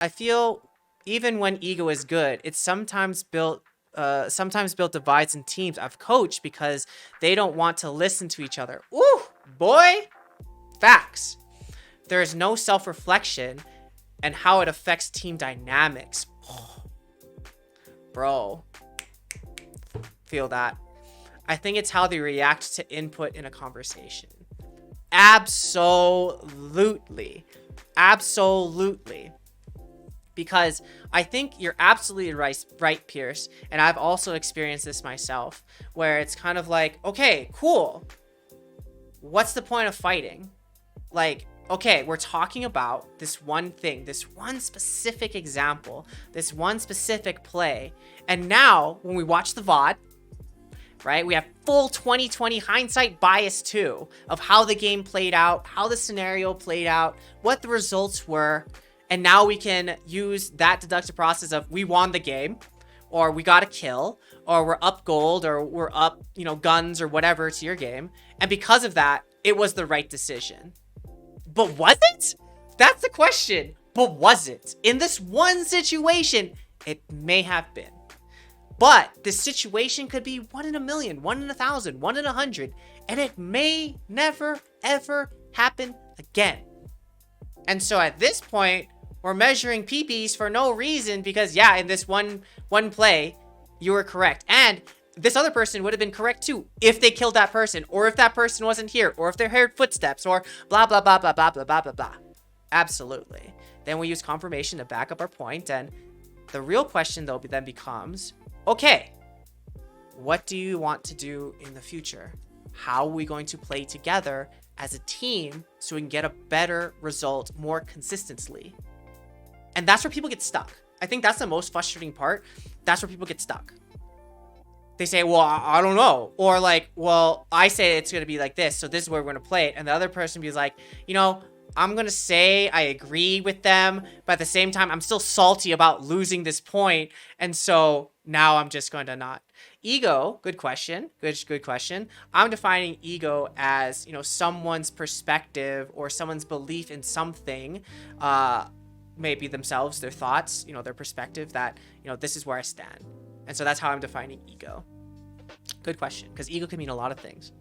I feel even when ego is good, it's sometimes built divides in teams. I've coached because they don't want to listen to each other. Ooh, boy, facts. There is no self-reflection and how it affects team dynamics. Bro, feel that. I think it's how they react to input in a conversation. Absolutely. Absolutely. Because I think you're absolutely right, Pierce. And I've also experienced this myself, where it's kind of like, okay, cool. What's the point of fighting? Like, okay, we're talking about this one thing, this one specific example, this one specific play. And now, when we watch the VOD, right, we have full 2020 hindsight bias too of how the game played out, how the scenario played out, what the results were. And now we can use that deductive process of we won the game, or we got a kill, or we're up gold, or we're up, guns or whatever to your game. And because of that, it was the right decision. But was it? That's the question. But was it? In this one situation, it may have been. But the situation could be 1 in a million, 1 in 1,000, 1 in 100, and it may never, ever happen again. And so at this point, we're measuring PPs for no reason because, yeah, in this one play, you were correct. And this other person would have been correct too if they killed that person, or if that person wasn't here, or if they heard footsteps, or blah, blah, blah, blah, blah, blah, blah, blah, blah. Absolutely. Then we use confirmation to back up our point. And the real question, though, then becomes, okay, what do you want to do in the future? How are we going to play together as a team so we can get a better result more consistently? And that's where people get stuck. I think that's the most frustrating part. That's where people get stuck. They say, well, I don't know. Or like, well, I say it's going to be like this, so this is where we're going to play it. And the other person be like, I'm going to say I agree with them, but at the same time, I'm still salty about losing this point. And so now I'm just going to not. Ego, good question. Good question. I'm defining ego as, someone's perspective or someone's belief in something, maybe themselves, their thoughts, their perspective that, this is where I stand. And so that's how I'm defining ego. Good question, because ego can mean a lot of things.